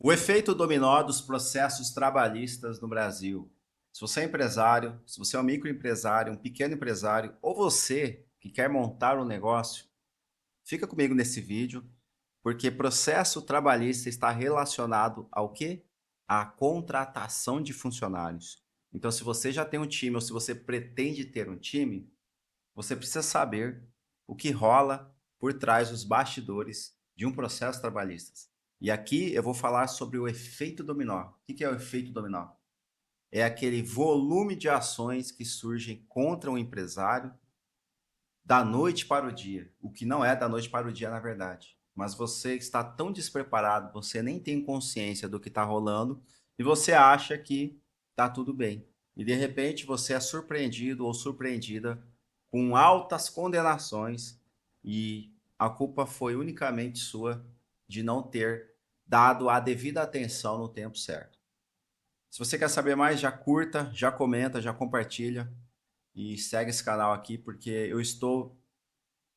O efeito dominó dos processos trabalhistas no Brasil. Se você é empresário, se você é um microempresário, um pequeno empresário, ou você que quer montar um negócio, fica comigo nesse vídeo, porque processo trabalhista está relacionado ao quê? À contratação de funcionários. Então, se você já tem um time ou se você pretende ter um time, você precisa saber o que rola por trás dos bastidores de um processo trabalhista. E aqui eu vou falar sobre o efeito dominó. O que é o efeito dominó? É aquele volume de ações que surgem contra um empresário da noite para o dia. O que não é da noite para o dia, na verdade. Mas você está tão despreparado, você nem tem consciência do que está rolando e você acha que está tudo bem. E de repente você é surpreendido ou surpreendida com altas condenações e a culpa foi unicamente sua de não ter dado a devida atenção no tempo certo. Se você quer saber mais, já curta, já comenta, já compartilha e segue esse canal aqui porque eu estou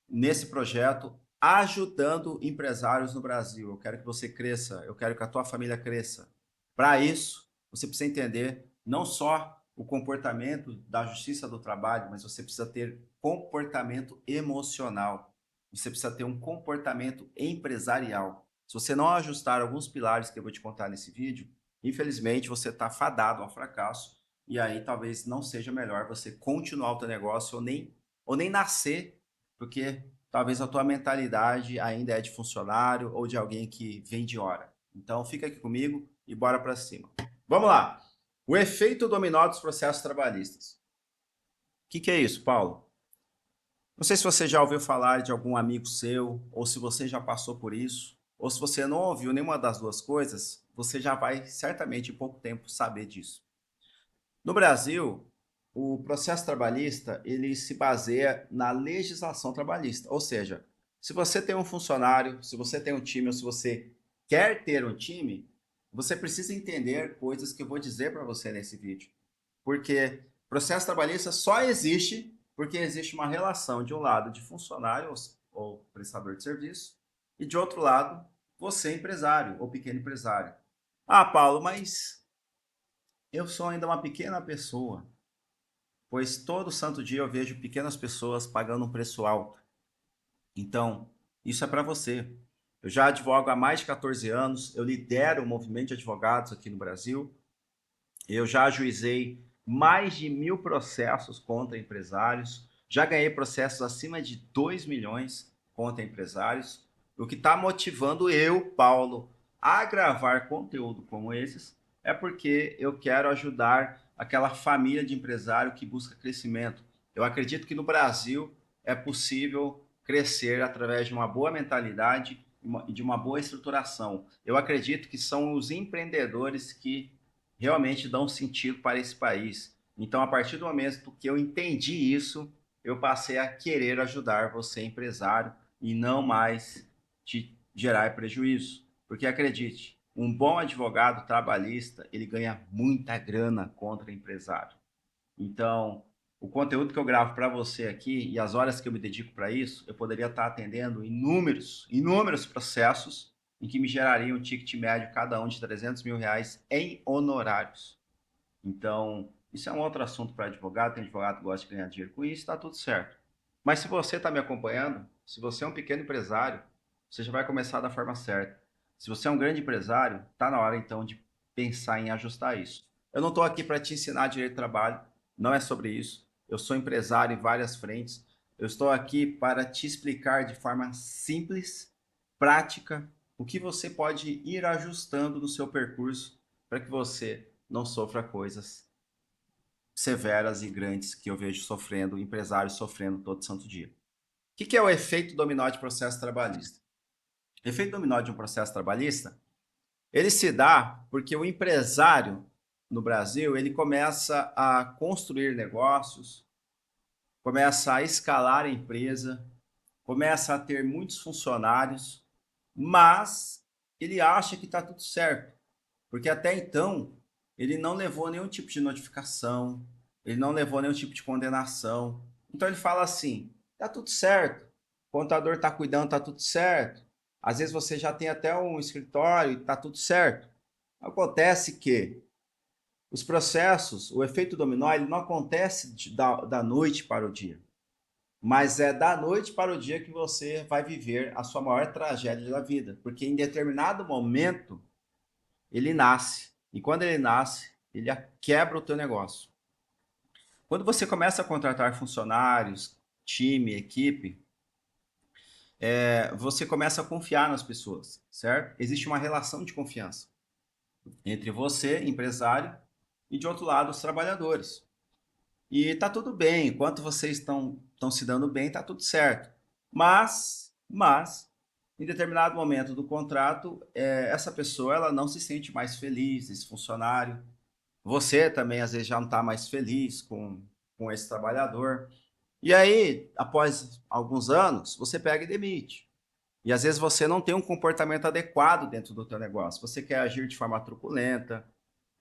nesse projeto ajudando empresários no Brasil. Eu quero que você cresça, eu quero que a tua família cresça. Para isso, você precisa entender não só o comportamento da justiça do trabalho, mas você precisa ter comportamento emocional. Você precisa ter um comportamento empresarial. Se você não ajustar alguns pilares que eu vou te contar nesse vídeo, infelizmente você está fadado ao fracasso e aí talvez não seja melhor você continuar o teu negócio ou nem nascer, porque talvez a tua mentalidade ainda é de funcionário ou de alguém que vende hora. Então fica aqui comigo e bora para cima. Vamos lá. O efeito dominó dos processos trabalhistas. O que é isso, Paulo? Não sei se você já ouviu falar de algum amigo seu, ou se você já passou por isso, ou se você não ouviu nenhuma das duas coisas, você já vai certamente em pouco tempo saber disso. No Brasil, o processo trabalhista, ele se baseia na legislação trabalhista, ou seja, se você tem um funcionário, se você tem um time ou se você quer ter um time, você precisa entender coisas que eu vou dizer para você nesse vídeo. Porque processo trabalhista só existe porque existe uma relação de um lado de funcionário ou prestador de serviço e de outro lado você empresário ou pequeno empresário. Ah, Paulo, mas eu sou ainda uma pequena pessoa, pois todo santo dia eu vejo pequenas pessoas pagando um preço alto. Então, isso é para você. Eu já advogo há mais de 14 anos, eu lidero o movimento de advogados aqui no Brasil, eu já ajuizei mais de 1.000 processos contra empresários, já ganhei processos acima de 2 milhões contra empresários, o que está motivando eu, Paulo, a gravar conteúdo como esses, é porque eu quero ajudar aquela família de empresário que busca crescimento. Eu acredito que no Brasil é possível crescer através de uma boa mentalidade e de uma boa estruturação. Eu acredito que são os empreendedores que realmente dão sentido para esse país. Então, a partir do momento que eu entendi isso, eu passei a querer ajudar você, empresário, e não mais te gerar prejuízo. Porque acredite, um bom advogado trabalhista, ele ganha muita grana contra empresário. Então, o conteúdo que eu gravo para você aqui e as horas que eu me dedico para isso, eu poderia estar atendendo inúmeros processos em que me gerariam um ticket médio cada um de 300 mil reais em honorários. Então, isso é um outro assunto para advogado, tem advogado que gosta de ganhar dinheiro com isso, está tudo certo. Mas se você está me acompanhando, se você é um pequeno empresário, você já vai começar da forma certa. Se você é um grande empresário, está na hora então de pensar em ajustar isso. Eu não estou aqui para te ensinar direito de trabalho, não é sobre isso. Eu sou empresário em várias frentes. Eu estou aqui para te explicar de forma simples, prática, o que você pode ir ajustando no seu percurso para que você não sofra coisas severas e grandes que eu vejo sofrendo, empresários sofrendo todo santo dia. O que é o efeito dominó de processo trabalhista? O efeito dominó de um processo trabalhista, ele se dá porque o empresário no Brasil, ele começa a construir negócios, começa a escalar a empresa, começa a ter muitos funcionários, mas ele acha que está tudo certo, porque até então ele não levou nenhum tipo de notificação, ele não levou nenhum tipo de condenação. Então ele fala assim: tá tudo certo, o contador está cuidando, tá tudo certo. Às vezes você já tem até um escritório e tá tudo certo. Acontece que os processos, o efeito dominó, ele não acontece da noite para o dia, mas é da noite para o dia que você vai viver a sua maior tragédia da vida, porque em determinado momento ele nasce, e quando ele nasce, ele quebra o teu negócio. Quando você começa a contratar funcionários, time, equipe, você começa a confiar nas pessoas, certo? Existe uma relação de confiança entre você, empresário, e de outro lado, os trabalhadores. E tá tudo bem, enquanto vocês estão se dando bem, tá tudo certo. Mas, em determinado momento do contrato, essa pessoa ela não se sente mais feliz, esse funcionário. Você também às vezes já não está mais feliz com esse trabalhador. E aí, após alguns anos, você pega e demite. E às vezes você não tem um comportamento adequado dentro do teu negócio. Você quer agir de forma truculenta,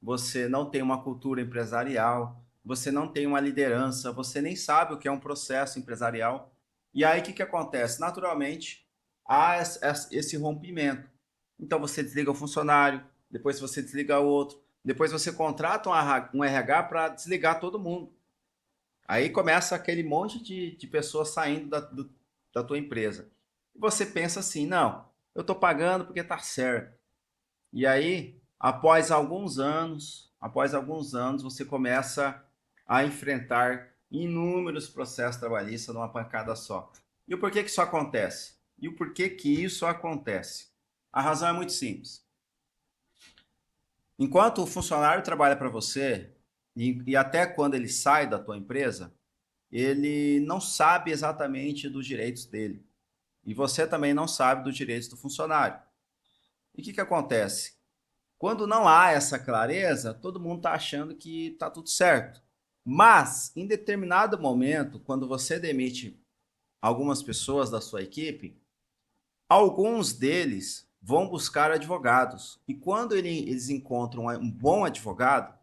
você não tem uma cultura empresarial, você não tem uma liderança, você nem sabe o que é um processo empresarial. E aí o que acontece? Naturalmente, há esse rompimento. Então você desliga o funcionário, depois você desliga o outro, depois você contrata um RH para desligar todo mundo. Aí começa aquele monte de pessoas saindo da tua empresa. E você pensa assim, não, eu estou pagando porque está certo. E aí, após alguns anos, você começa a enfrentar inúmeros processos trabalhistas numa pancada só. E o porquê que isso acontece? E o porquê que isso acontece? A razão é muito simples. Enquanto o funcionário trabalha para você, e até quando ele sai da tua empresa, ele não sabe exatamente dos direitos dele. E você também não sabe dos direitos do funcionário. E o que acontece? Quando não há essa clareza, todo mundo está achando que está tudo certo. Mas, em determinado momento, quando você demite algumas pessoas da sua equipe, alguns deles vão buscar advogados. E quando eles encontram um bom advogado,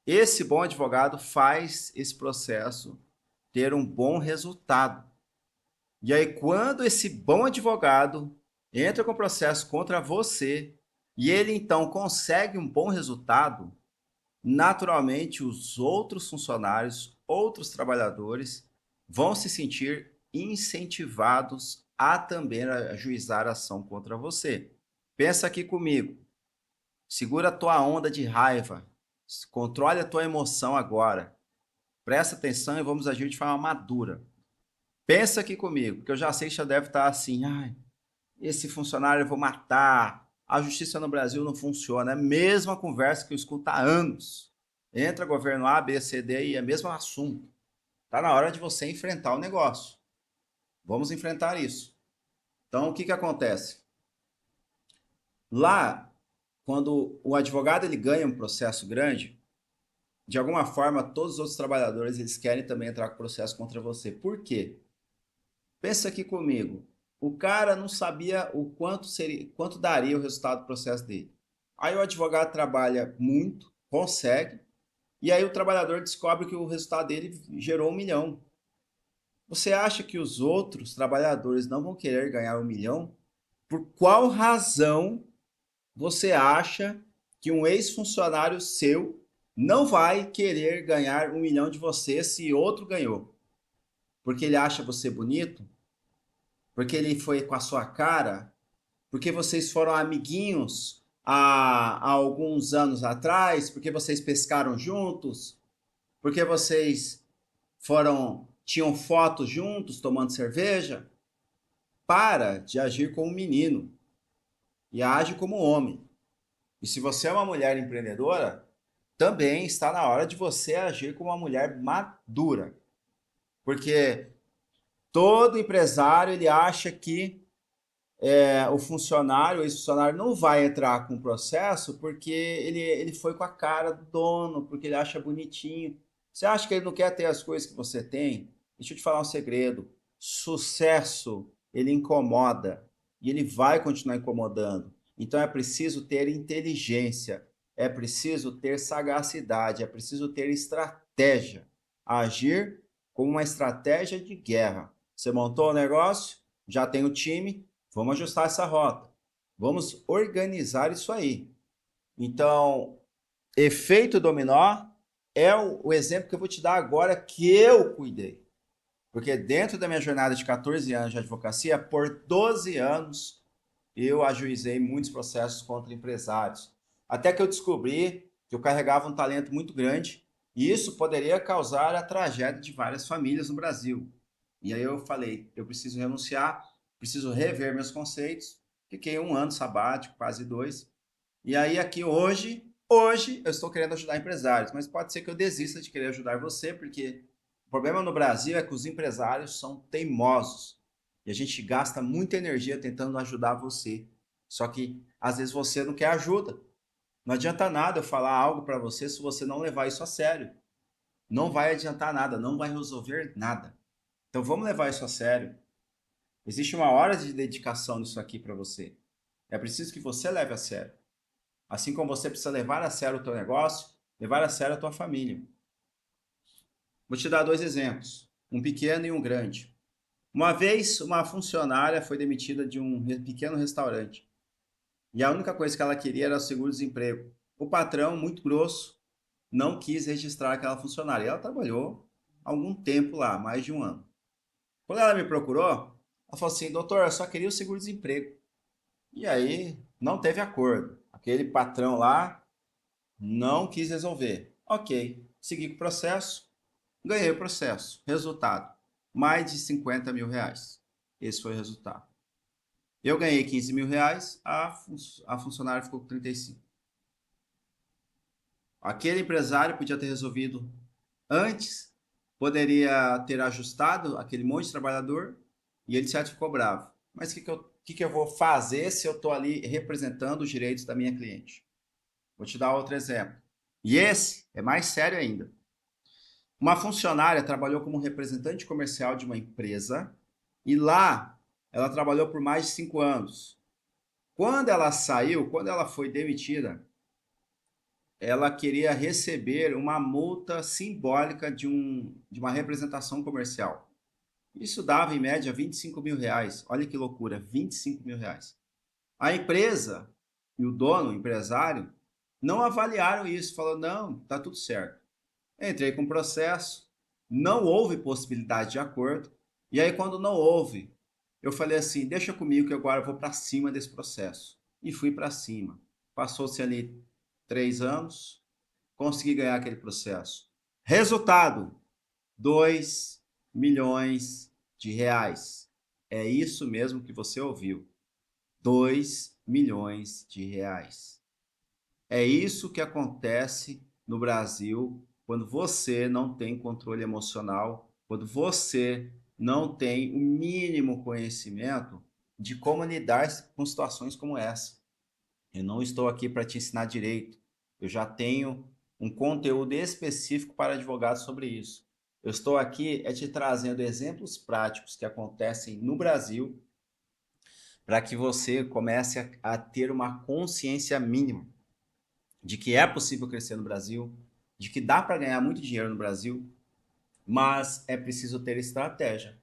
esse bom advogado faz esse processo ter um bom resultado. E aí, quando esse bom advogado entra com processo contra você e ele então consegue um bom resultado, naturalmente os outros funcionários, outros trabalhadores vão se sentir incentivados a também ajuizar ação contra você. Pensa aqui comigo. Segura a tua onda de raiva. Controle a tua emoção agora. Presta atenção e vamos agir de forma madura. Pensa aqui comigo, que eu já sei que já deve estar assim, ai, esse funcionário eu vou matar, a justiça no Brasil não funciona, é a mesma conversa que eu escuto há anos. Entra governo A, B, C, D e é o mesmo assunto. Está na hora de você enfrentar o negócio. Vamos enfrentar isso. Então, o que acontece? Lá, quando o advogado ele ganha um processo grande, de alguma forma, todos os outros trabalhadores eles querem também entrar com processo contra você. Por quê? Pensa aqui comigo. O cara não sabia o quanto daria o resultado do processo dele. Aí o advogado trabalha muito, consegue, e aí o trabalhador descobre que o resultado dele gerou 1 milhão. Você acha que os outros trabalhadores não vão querer ganhar 1 milhão? Por qual razão você acha que um ex-funcionário seu não vai querer ganhar 1 milhão de você se outro ganhou? Porque ele acha você bonito? Porque ele foi com a sua cara? Porque vocês foram amiguinhos há alguns anos atrás? Porque vocês pescaram juntos? Porque vocês tinham fotos juntos tomando cerveja? Para de agir como um menino e age como um homem. E se você é uma mulher empreendedora, também está na hora de você agir como uma mulher madura. Porque todo empresário ele acha que o funcionário, o ex-funcionário não vai entrar com o processo porque ele foi com a cara do dono, porque ele acha bonitinho. Você acha que ele não quer ter as coisas que você tem? Deixa eu te falar um segredo. Sucesso, ele incomoda e ele vai continuar incomodando. Então é preciso ter inteligência, é preciso ter sagacidade, é preciso ter estratégia. Agir como uma estratégia de guerra. Você montou o negócio, já tem o time, vamos ajustar essa rota. Vamos organizar isso aí. Então, efeito dominó é o exemplo que eu vou te dar agora que eu cuidei. Porque dentro da minha jornada de 14 anos de advocacia, por 12 anos, eu ajuizei muitos processos contra empresários. Até que eu descobri que eu carregava um talento muito grande e isso poderia causar a tragédia de várias famílias no Brasil. E aí eu falei, eu preciso renunciar, preciso rever meus conceitos. Fiquei um ano sabático, quase dois. E aí aqui hoje eu estou querendo ajudar empresários, mas pode ser que eu desista de querer ajudar você, porque o problema no Brasil é que os empresários são teimosos. E a gente gasta muita energia tentando ajudar você. Só que às vezes você não quer ajuda. Não adianta nada eu falar algo para você se você não levar isso a sério. Não vai adiantar nada, não vai resolver nada. Então vamos levar isso a sério. Existe uma hora de dedicação nisso aqui para você. É preciso que você leve a sério. Assim como você precisa levar a sério o teu negócio, levar a sério a tua família. Vou te dar dois exemplos, um pequeno e um grande. Uma vez, uma funcionária foi demitida de um pequeno restaurante e a única coisa que ela queria era o seguro-desemprego. O patrão, muito grosso, não quis registrar aquela funcionária. E ela trabalhou algum tempo lá, mais de um ano. Quando ela me procurou, ela falou assim: doutor, eu só queria o seguro-desemprego. E aí não teve acordo. Aquele patrão lá não quis resolver. Ok, segui com o processo, ganhei o processo. Resultado: mais de 50 mil reais. Esse foi o resultado. Eu ganhei 15 mil reais, a funcionária ficou com 35. Aquele empresário podia ter resolvido antes, poderia ter ajustado aquele monte de trabalhador e ele certo ficou bravo. Mas o que eu vou fazer se eu estou ali representando os direitos da minha cliente? Vou te dar outro exemplo. E esse é mais sério ainda. Uma funcionária trabalhou como representante comercial de uma empresa e lá ela trabalhou por mais de 5 anos. Quando ela saiu, quando ela foi demitida, ela queria receber uma multa simbólica de uma representação comercial. Isso dava em média 25 mil reais. Olha que loucura, 25 mil reais. A empresa e o dono, o empresário, não avaliaram isso, falou, não, tá tudo certo. Entrei com o processo, não houve possibilidade de acordo, e aí quando não houve, eu falei assim, deixa comigo que agora eu vou para cima desse processo. E fui para cima. Passou-se ali 3 anos, consegui ganhar aquele processo. Resultado, 2 milhões de reais. É isso mesmo que você ouviu. 2 milhões de reais. É isso que acontece no Brasil quando você não tem controle emocional, quando você não tem o mínimo conhecimento de como lidar com situações como essa. Eu não estou aqui para te ensinar direito. Eu já tenho um conteúdo específico para advogados sobre isso. Eu estou aqui te trazendo exemplos práticos que acontecem no Brasil para que você comece a ter uma consciência mínima de que é possível crescer no Brasil, de que dá para ganhar muito dinheiro no Brasil, mas é preciso ter estratégia,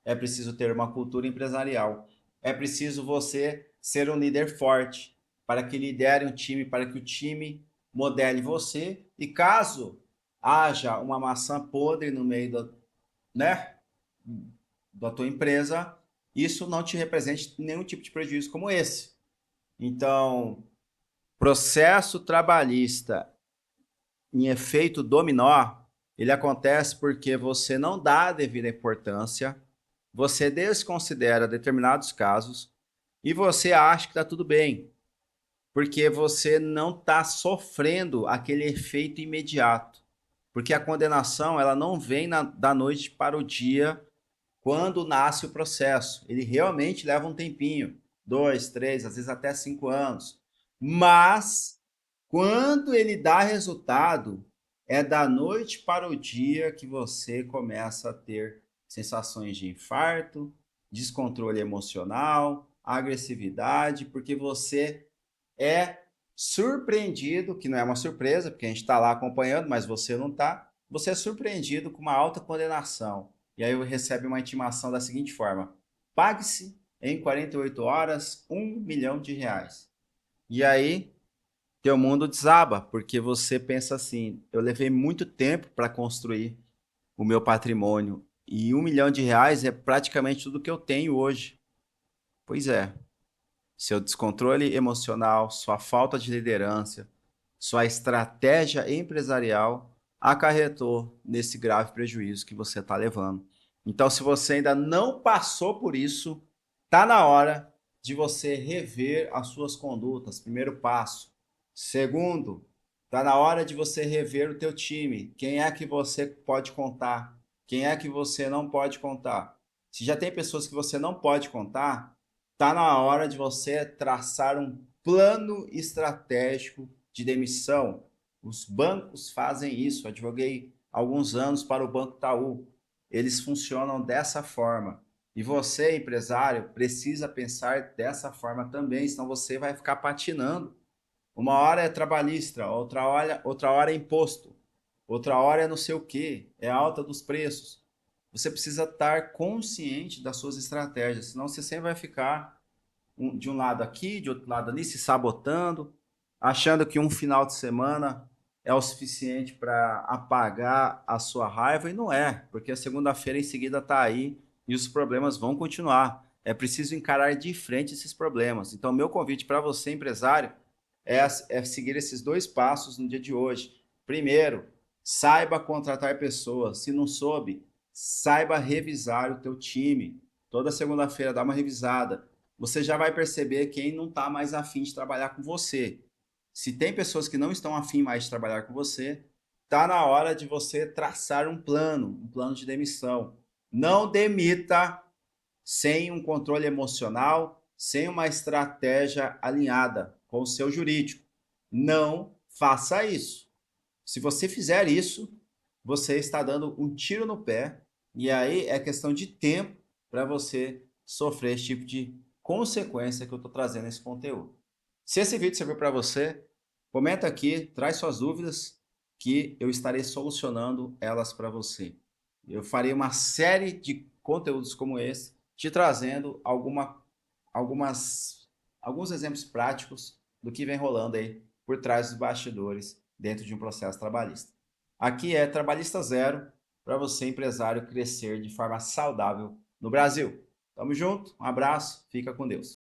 é preciso ter uma cultura empresarial, é preciso você ser um líder forte para que lidere um time, para que o time modele você e caso haja uma maçã podre no meio né, da tua empresa, isso não te represente nenhum tipo de prejuízo como esse. Então, processo trabalhista em efeito dominó, ele acontece porque você não dá a devida importância, você desconsidera determinados casos e você acha que está tudo bem, porque você não está sofrendo aquele efeito imediato. Porque a condenação ela não vem da noite para o dia quando nasce o processo. Ele realmente leva um tempinho, 2, 3, às vezes até 5 anos. Mas quando ele dá resultado, é da noite para o dia que você começa a ter sensações de infarto, descontrole emocional, agressividade, porque você é surpreendido, que não é uma surpresa, porque a gente está lá acompanhando, mas você não está, você é surpreendido com uma alta condenação. E aí recebe uma intimação da seguinte forma: pague-se em 48 horas 1 milhão de reais. E aí teu mundo desaba, porque você pensa assim, eu levei muito tempo para construir o meu patrimônio e R$ 1 milhão é praticamente tudo que eu tenho hoje. Pois é, seu descontrole emocional, sua falta de liderança, sua estratégia empresarial acarretou nesse grave prejuízo que você está levando. Então, se você ainda não passou por isso, tá na hora de você rever as suas condutas. Primeiro passo. Segundo, tá na hora de você rever o teu time. Quem é que você pode contar? Quem é que você não pode contar? Se já tem pessoas que você não pode contar, tá na hora de você traçar um plano estratégico de demissão. Os bancos fazem isso. Eu advoguei alguns anos para o Banco Itaú. Eles funcionam dessa forma. E você, empresário, precisa pensar dessa forma também, senão você vai ficar patinando. Uma hora é trabalhista, outra hora é imposto, outra hora é não sei o que, é alta dos preços. Você precisa estar consciente das suas estratégias, senão você sempre vai ficar de um lado aqui, de outro lado ali, se sabotando, achando que um final de semana é o suficiente para apagar a sua raiva, e não é, porque a segunda-feira em seguida está aí e os problemas vão continuar. É preciso encarar de frente esses problemas. Então, meu convite para você, empresário, é seguir esses dois passos no dia de hoje. Primeiro, saiba contratar pessoas. Se não soube, saiba revisar o teu time. Toda segunda-feira dá uma revisada. Você já vai perceber quem não está mais afim de trabalhar com você. Se tem pessoas que não estão afim mais de trabalhar com você, está na hora de você traçar um plano de demissão. Não demita sem um controle emocional, sem uma estratégia alinhada com o seu jurídico. Não faça isso. Se você fizer isso, você está dando um tiro no pé e aí é questão de tempo para você sofrer esse tipo de consequência que eu estou trazendo nesse conteúdo. Se esse vídeo serviu para você, comenta aqui, traz suas dúvidas que eu estarei solucionando elas para você. Eu farei uma série de conteúdos como esse, te trazendo alguns exemplos práticos do que vem rolando aí por trás dos bastidores dentro de um processo trabalhista. Aqui é Trabalhista Zero, para você, empresário, crescer de forma saudável no Brasil. Tamo junto, um abraço, fica com Deus.